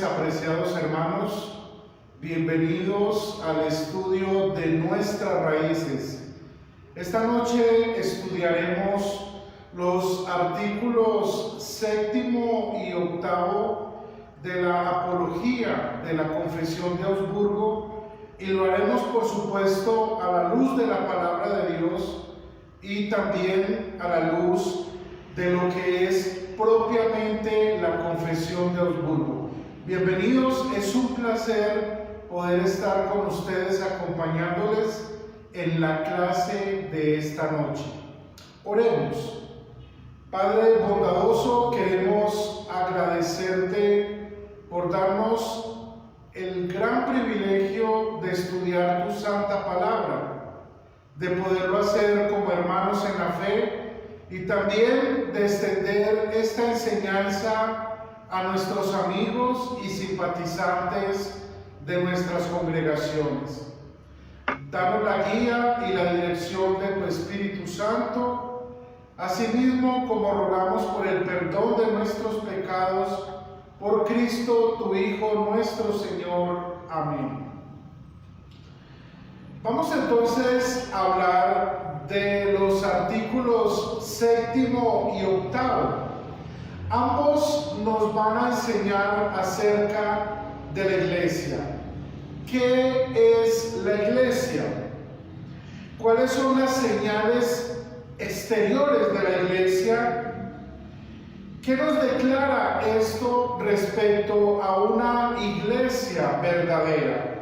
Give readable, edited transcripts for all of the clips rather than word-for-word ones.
noches, apreciados hermanos. Bienvenidos al estudio de nuestras raíces. Esta noche estudiaremos los artículos 7º y 8º de la Apología de la Confesión de Augsburgo, y lo haremos, por supuesto, a la luz de la palabra de Dios y también a la luz de lo que es propiamente la Confesión de Augsburgo. Bienvenidos, es un placer poder estar con ustedes acompañándoles en la clase de esta noche. Oremos. Padre bondadoso, queremos agradecerte por darnos el gran privilegio de estudiar tu santa palabra, de poderlo hacer como hermanos en la fe y también de extender esta enseñanza a nuestros amigos y simpatizantes de nuestras congregaciones. Danos la guía y la dirección de tu Espíritu Santo, asimismo como rogamos por el perdón de nuestros pecados, por Cristo, tu Hijo, nuestro Señor. Amén. Vamos entonces a hablar de los artículos 7º y 8º. Ambos nos van a enseñar acerca de la iglesia. ¿Qué es la iglesia? ¿Cuáles son las señales exteriores de la iglesia? ¿Qué nos declara esto respecto a una iglesia verdadera?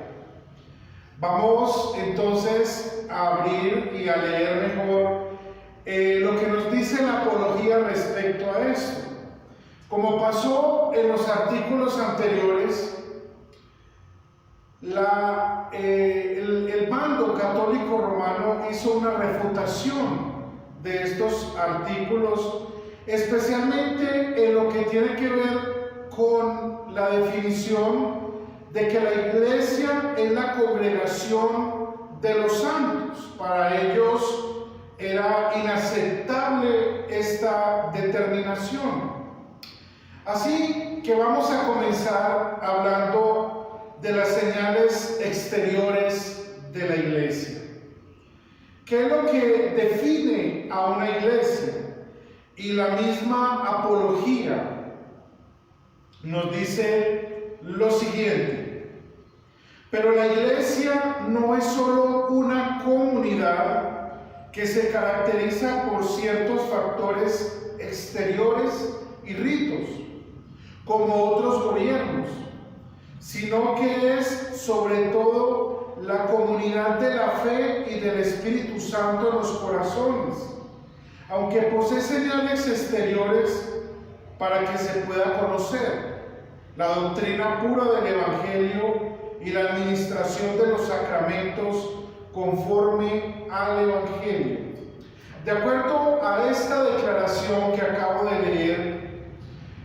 Vamos entonces a abrir y a leer mejor lo que nos dice la Apología respecto a esto. Como pasó en los artículos anteriores, el bando católico romano hizo una refutación de estos artículos, especialmente en lo que tiene que ver con la definición de que la iglesia es la congregación de los santos. Para ellos era inaceptable esta determinación. Así que vamos a comenzar hablando de las señales exteriores de la iglesia. ¿Qué es lo que define a una iglesia? Y la misma Apología nos dice lo siguiente: pero la iglesia no es solo una comunidad que se caracteriza por ciertos factores exteriores y ritos, como otros gobiernos, sino que es sobre todo la comunidad de la fe y del Espíritu Santo en los corazones, aunque posee señales exteriores para que se pueda conocer la doctrina pura del Evangelio y la administración de los sacramentos conforme al Evangelio. De acuerdo a esta declaración que acabo de leer,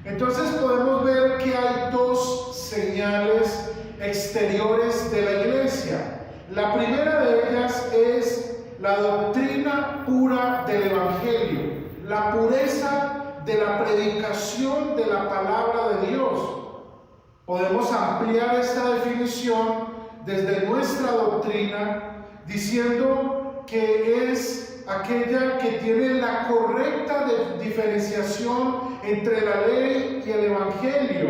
entonces podemos ver que hay dos señales exteriores de la iglesia. La primera de ellas es la doctrina pura del Evangelio, la pureza de la predicación de la palabra de Dios. Podemos ampliar esta definición desde nuestra doctrina diciendo que es aquella que tiene la correcta diferenciación entre la ley y el Evangelio,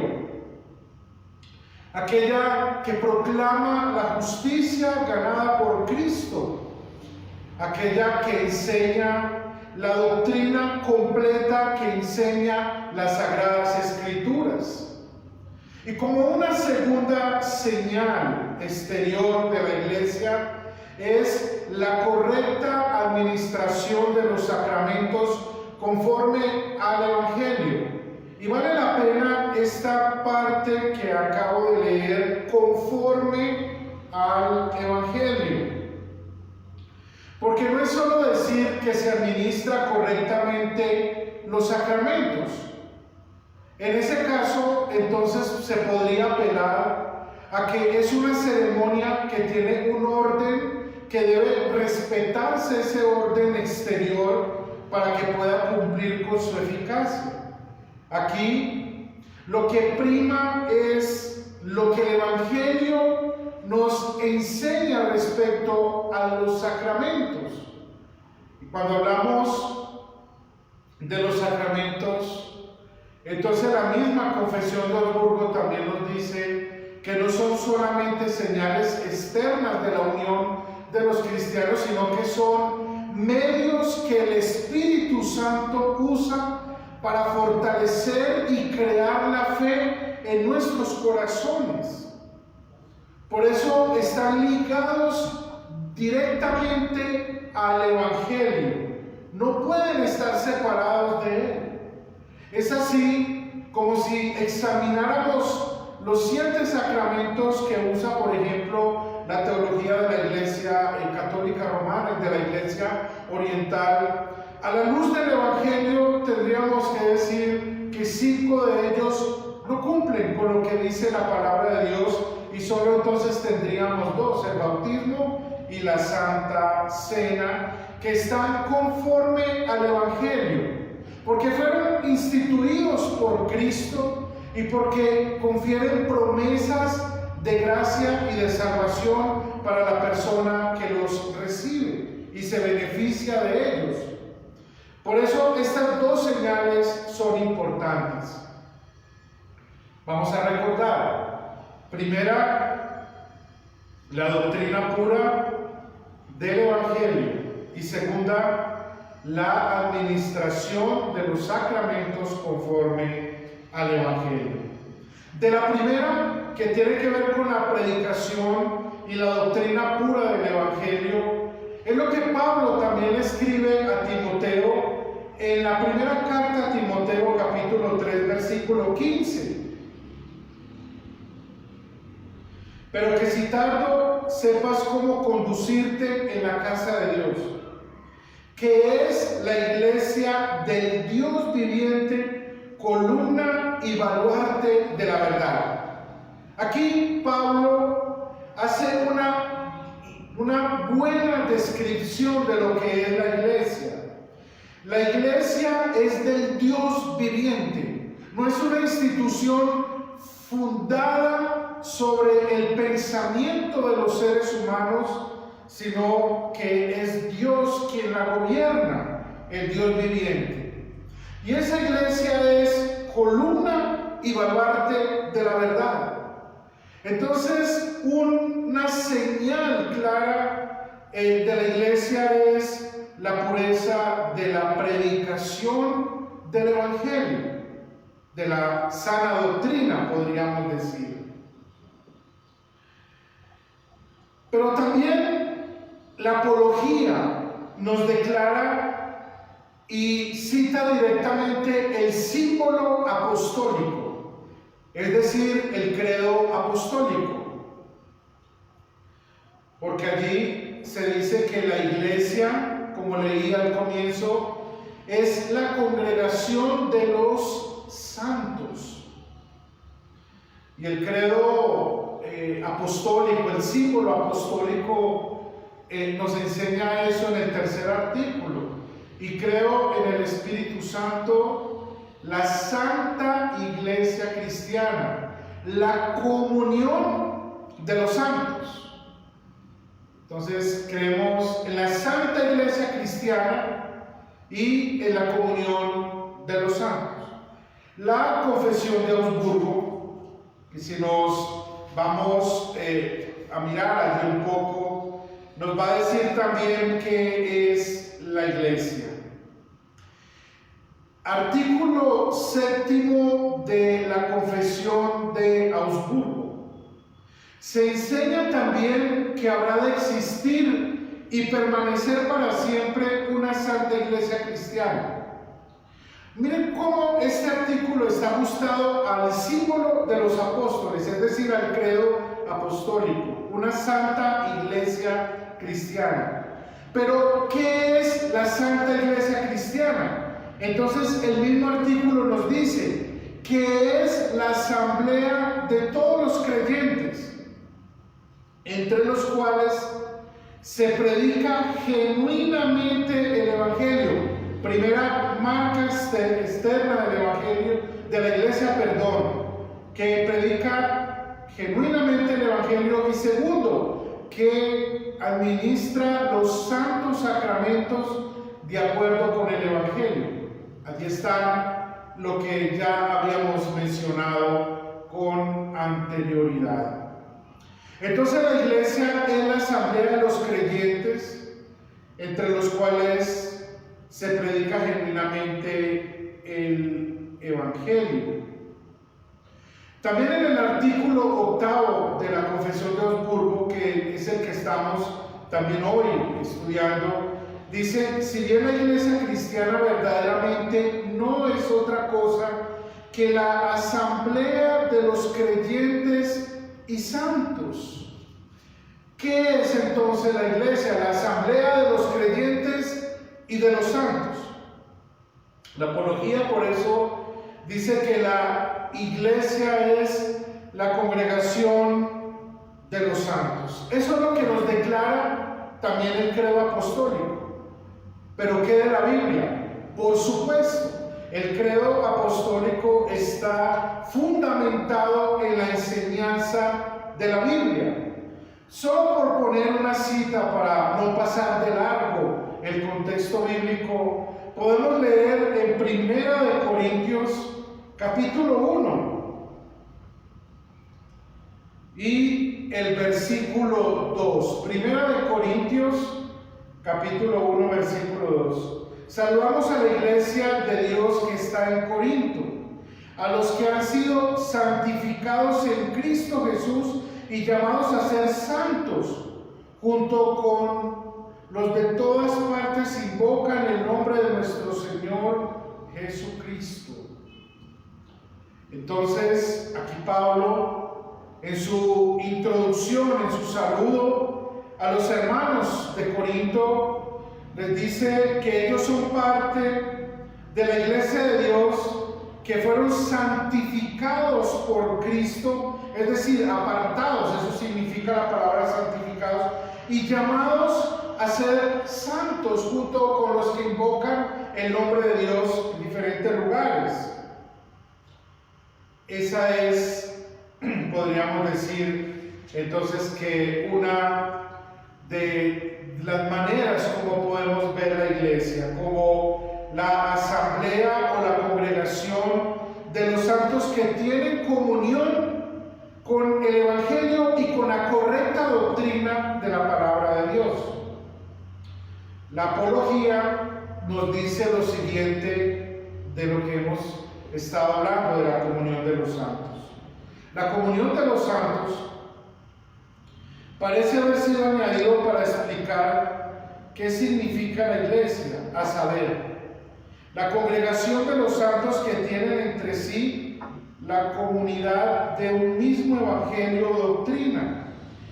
aquella que proclama la justicia ganada por Cristo, aquella que enseña la doctrina completa, que enseña las Sagradas Escrituras. Y como una segunda señal exterior de la iglesia es la correcta administración de los sacramentos conforme al Evangelio. Y vale la pena esta parte que acabo de leer, conforme al Evangelio. Porque no es solo decir que se administra correctamente los sacramentos. En ese caso, entonces se podría apelar a que es una ceremonia que tiene un orden, que debe respetarse ese orden exterior para que pueda cumplir con su eficacia. Aquí lo que prima es cuando hablamos de los sacramentos, entonces la misma Confesión de Augsburgo también nos dice que no son solamente señales externas de la unión de los cristianos, sino que son medios que el Espíritu Santo usa para fortalecer y crear la fe en nuestros corazones. Por eso están ligados directamente al Evangelio. No pueden estar separados de él. Es así como si examináramos los 7 sacramentos que usa, por ejemplo, la teología de la Iglesia Católica Romana, de la Iglesia Oriental. A la luz del Evangelio tendríamos que decir que 5 de ellos no cumplen con lo que dice la palabra de Dios, y solo entonces tendríamos 2, el bautismo y la Santa Cena, que están conforme al Evangelio, porque fueron instituidos por Cristo y porque confieren promesas de gracia y de salvación para la persona que los recibe y se beneficia de ellos. Por eso estas 2 señales son importantes. Vamos a recordar. Primera, la doctrina pura del Evangelio. Y segunda, la administración de los sacramentos conforme al Evangelio. De la primera, que tiene que ver con la predicación y la doctrina pura del Evangelio, es lo que Pablo también escribe a Timoteo en la primera carta a Timoteo, capítulo 3, versículo 15. Pero que si tardo, sepas cómo conducirte en la casa de Dios, que es la iglesia del Dios viviente, columna y baluarte de la verdad. Aquí Pablo hace una buena descripción de lo que es la iglesia. La iglesia es del Dios viviente, no es una institución fundada sobre el pensamiento de los seres humanos, sino que es Dios quien la gobierna, el Dios viviente. Y esa iglesia es columna y baluarte de la verdad. Entonces, una señal clara de la iglesia es la pureza de la predicación del Evangelio, de la sana doctrina, podríamos decir. Pero también la apología nos declara y cita directamente el símbolo apostólico, es decir, el credo apostólico. Porque allí se dice que la iglesia, como leí al comienzo, es la congregación de los santos. Y el credo apostólico, el símbolo apostólico, nos enseña eso en el 3er artículo. Y creo en el Espíritu Santo, la Santa Iglesia Cristiana, la comunión de los santos. Entonces creemos en la Santa Iglesia Cristiana y en la comunión de los santos. La Confesión de Augsburgo, y si nos vamos a mirar allí un poco, nos va a decir también qué es la iglesia. Artículo 7 de la Confesión de Augsburgo. Se enseña también que habrá de existir y permanecer para siempre una santa iglesia cristiana. Miren cómo este artículo está ajustado al símbolo de los apóstoles, es decir, al credo apostólico, una santa iglesia cristiana. Pero, ¿qué es la santa iglesia cristiana? Entonces, el mismo artículo nos dice que es la asamblea de todos los creyentes, entre los cuales se predica genuinamente el Evangelio. Primera marca externa del Evangelio, de la iglesia, que predica genuinamente el Evangelio. Y segundo, que administra los santos sacramentos de acuerdo con el Evangelio. Allí está lo que ya habíamos mencionado con anterioridad. Entonces la iglesia es la asamblea de los creyentes, entre los cuales se predica genuinamente el Evangelio. También en el artículo 8 de la Confesión de Augsburgo, que es el que estamos también hoy estudiando, dice: si bien la iglesia cristiana verdaderamente no es otra cosa que la asamblea de los creyentes y santos. ¿Qué es entonces la iglesia? La asamblea de los creyentes y de los santos. La apología por eso dice que la iglesia es la congregación de los santos. Eso es lo que nos declara también el credo apostólico. ¿Pero qué de la Biblia? Por supuesto, el credo apostólico está fundamentado en la enseñanza de la Biblia. Solo por poner una cita para no pasar de largo el contexto bíblico, podemos leer en 1 Corintios capítulo 1 y el versículo 2. 1 Corintios capítulo 1, versículo 2. Saludamos a la iglesia de Dios que está en Corinto, a los que han sido santificados en Cristo Jesús y llamados a ser santos, junto con los de todas partes invocan el nombre de nuestro Señor Jesucristo. Entonces, aquí Pablo, en su introducción, en su saludo a los hermanos de Corinto, les dice que ellos son parte de la iglesia de Dios, que fueron santificados por Cristo, es decir, apartados, eso significa la palabra santificados, y llamados a ser santos junto con los que invocan el nombre de Dios en diferentes lugares. Esa es, podríamos decir, entonces, que una de las maneras como podemos ver la iglesia, como la asamblea o la congregación de los santos que tienen comunión con el Evangelio y con la correcta doctrina de la palabra de Dios. La apología nos dice lo siguiente de lo que hemos estado hablando de la comunión de los santos. La comunión de los santos parece haber sido añadido para explicar qué significa la iglesia, a saber, la congregación de los santos que tienen entre sí la comunidad de un mismo evangelio o doctrina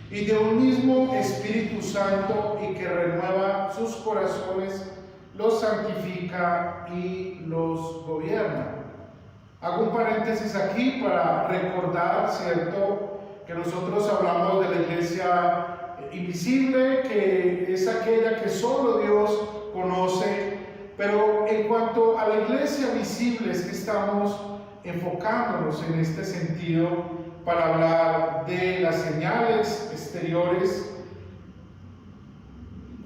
y de un mismo Espíritu Santo, y que renueva sus corazones, los santifica y los gobierna. Hago un paréntesis aquí para recordar, ¿cierto?, que nosotros hablamos de la iglesia invisible, que es aquella que solo Dios conoce, pero en cuanto a la iglesia visible es que estamos enfocándonos en este sentido para hablar de las señales exteriores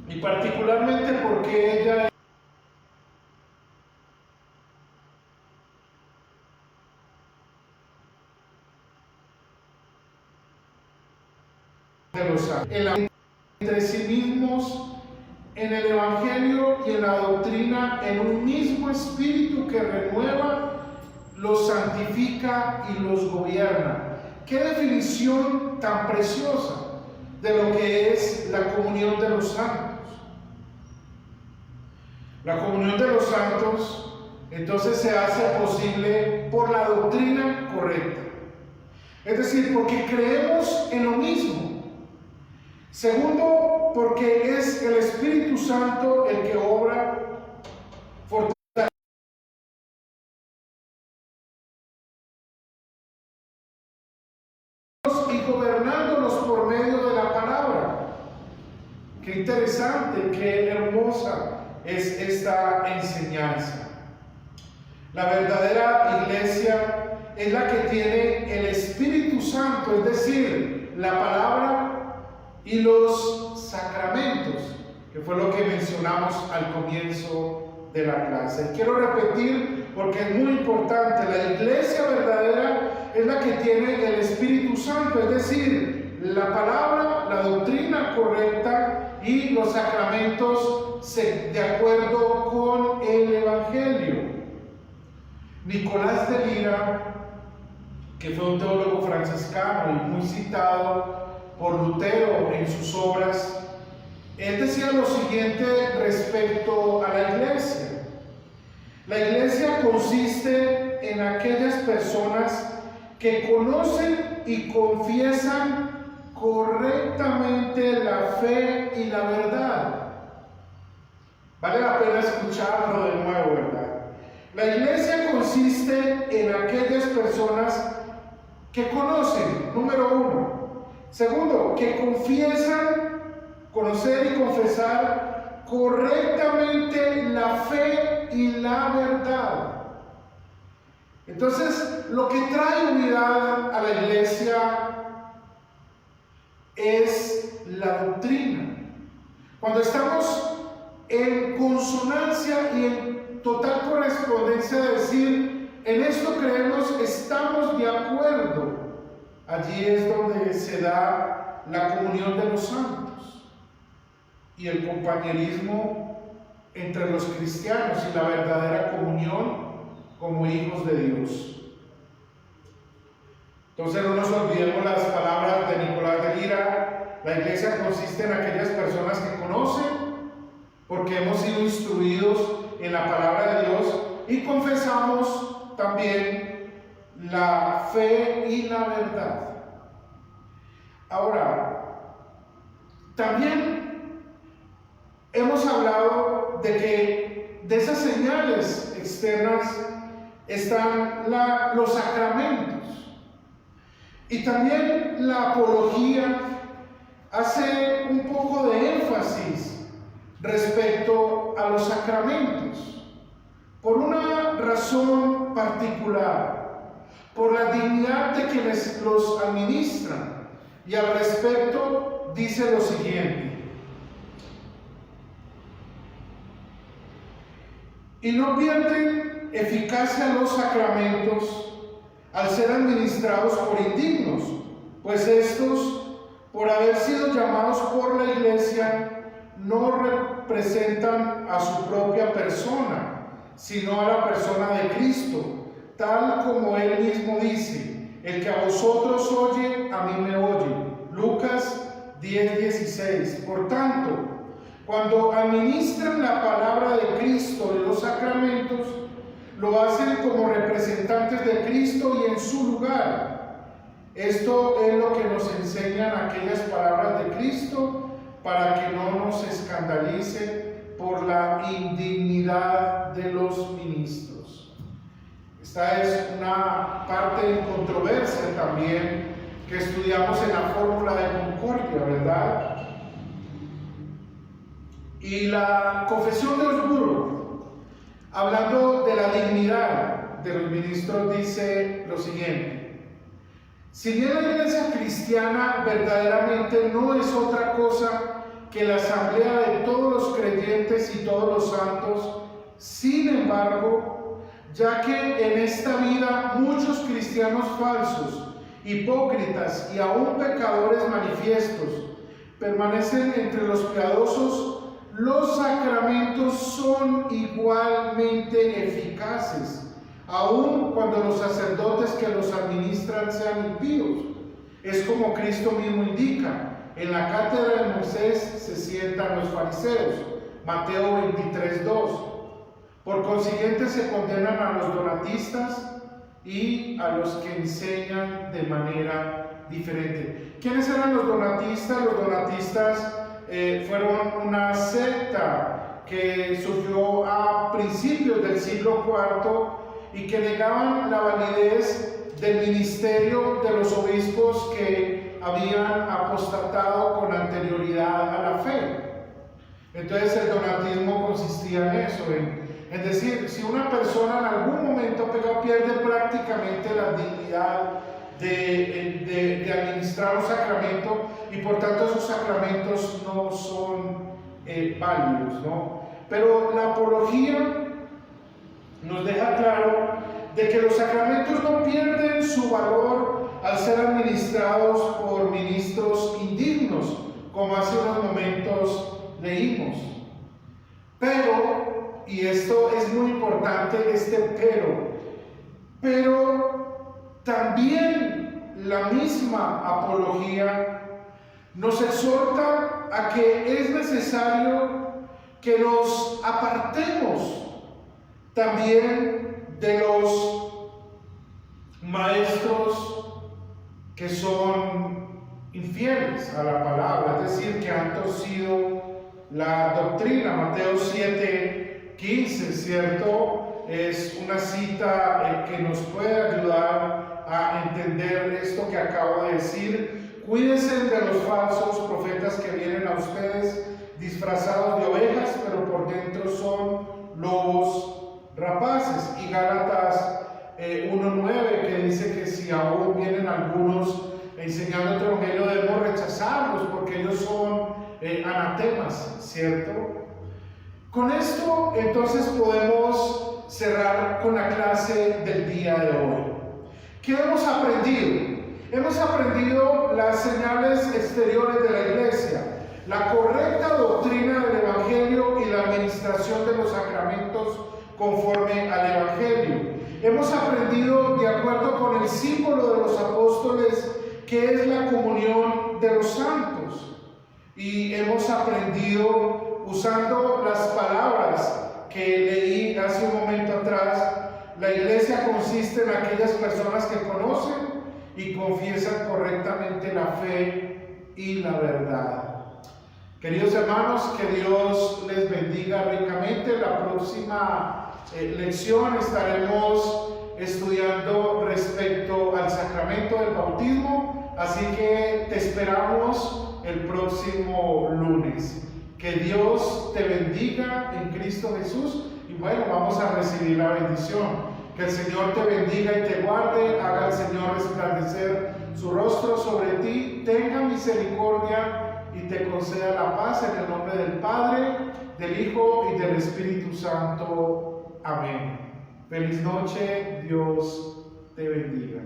y particularmente porque ella de los santos, entre sí mismos, en el Evangelio y en la doctrina, en un mismo espíritu que renueva, los santifica y los gobierna. ¡Qué definición tan preciosa de lo que es la comunión de los santos! La comunión de los santos entonces se hace posible por la doctrina correcta, es decir, porque creemos en lo mismo. Segundo, porque es el Espíritu Santo el que obra y gobernándolos por medio de la palabra. Qué interesante, qué hermosa es esta enseñanza. La verdadera iglesia es la que tiene el Espíritu Santo, es decir, la palabra y los sacramentos, que fue lo que mencionamos al comienzo de la clase. Quiero repetir porque es muy importante: la iglesia verdadera es la que tiene el Espíritu Santo, es decir, la palabra, la doctrina correcta y los sacramentos de acuerdo con el Evangelio. Nicolás de Lira, que fue un teólogo franciscano y muy citado por Lutero en sus obras, él decía lo siguiente respecto a la iglesia: la iglesia consiste en aquellas personas que conocen y confiesan correctamente la fe y la verdad. Vale la pena escucharlo de nuevo, ¿verdad? La iglesia consiste en aquellas personas que conocen, número uno. Segundo, que confiesan, conocer y confesar correctamente la fe y la verdad. Entonces, lo que trae unidad a la iglesia es la doctrina. Cuando estamos en consonancia y en total correspondencia de decir, en esto creemos, estamos de acuerdo, allí es donde se da la comunión de los santos y el compañerismo entre los cristianos y la verdadera comunión como hijos de Dios. Entonces no nos olvidemos las palabras de Nicolás de Lira: la iglesia consiste en aquellas personas que conocen, porque hemos sido instruidos en la palabra de Dios, y confesamos también la fe y la verdad. Ahora, también hemos hablado de que de esas señales externas están los sacramentos, y también la apología hace un poco de énfasis respecto a los sacramentos, por una razón particular, por la dignidad de quienes los administran, y al respecto dice lo siguiente: y no pierden eficacia los sacramentos al ser administrados por indignos, pues estos, por haber sido llamados por la iglesia, no representan a su propia persona, sino a la persona de Cristo, tal como él mismo dice: el que a vosotros oye, a mí me oye. Lucas 10:16. Por tanto, cuando administran la palabra de Cristo en los sacramentos, lo hacen como representantes de Cristo y en su lugar. Esto es lo que nos enseñan aquellas palabras de Cristo, para que no nos escandalice por la indignidad de los ministros. Esta es una parte en controversia también que estudiamos en la fórmula de concordia, ¿verdad? Y la Confesión de Augsburgo, hablando de la dignidad de los ministros, dice lo siguiente: si bien la iglesia cristiana verdaderamente no es otra cosa que la asamblea de todos los creyentes y todos los santos, sin embargo, ya que en esta vida muchos cristianos falsos, hipócritas y aún pecadores manifiestos permanecen entre los piadosos, los sacramentos son igualmente eficaces, aun cuando los sacerdotes que los administran sean impíos. Es como Cristo mismo indica: en la cátedra de Moisés se sientan los fariseos. Mateo 23:2. Por consiguiente se condenan a los donatistas y a los que enseñan de manera diferente. ¿Quiénes eran los donatistas? Los donatistas fueron una secta que surgió a principios del siglo IV y que negaban la validez del ministerio de los obispos que habían apostatado con anterioridad a la fe. Entonces el donatismo consistía en eso, en decir, si una persona en algún momento pierde prácticamente la dignidad de administrar un sacramento, y por tanto esos sacramentos no son válidos, ¿no? Pero la apología nos deja claro de que los sacramentos no pierden su valor al ser administrados por ministros indignos, como hace unos momentos leímos. Pero, y esto es muy importante, pero también la misma apología nos exhorta a que es necesario que nos apartemos también de los maestros que son infieles a la palabra, es decir, que han torcido la doctrina. Mateo 7:15, ¿cierto? Es una cita que nos puede ayudar a entender esto que acabo de decir. Cuídense de los falsos profetas que vienen a ustedes disfrazados de ovejas, pero por dentro son lobos rapaces. Y Gálatas 1:9, que dice que si aún vienen algunos enseñando otro evangelio, debemos rechazarlos porque ellos son anatemas, ¿cierto? Con esto entonces podemos cerrar con la clase del día de hoy. ¿Qué hemos aprendido? Hemos aprendido las señales exteriores de la iglesia, la correcta doctrina del evangelio y la administración de los sacramentos conforme al evangelio. Hemos aprendido, de acuerdo con el símbolo de los apóstoles, que es la comunión de los santos. Y hemos aprendido, usando las palabras que leí hace un momento atrás, la iglesia consiste en aquellas personas que conocen y confiesan correctamente la fe y la verdad. Queridos hermanos, que Dios les bendiga ricamente. La próxima lección estaremos estudiando respecto al sacramento del bautismo, así que te esperamos el próximo lunes. Que Dios te bendiga en Cristo Jesús. Y bueno, vamos a recibir la bendición. Que el Señor te bendiga y te guarde, haga el Señor resplandecer su rostro sobre ti, tenga misericordia y te conceda la paz, en el nombre del Padre, del Hijo y del Espíritu Santo. Amén. Feliz noche, Dios te bendiga.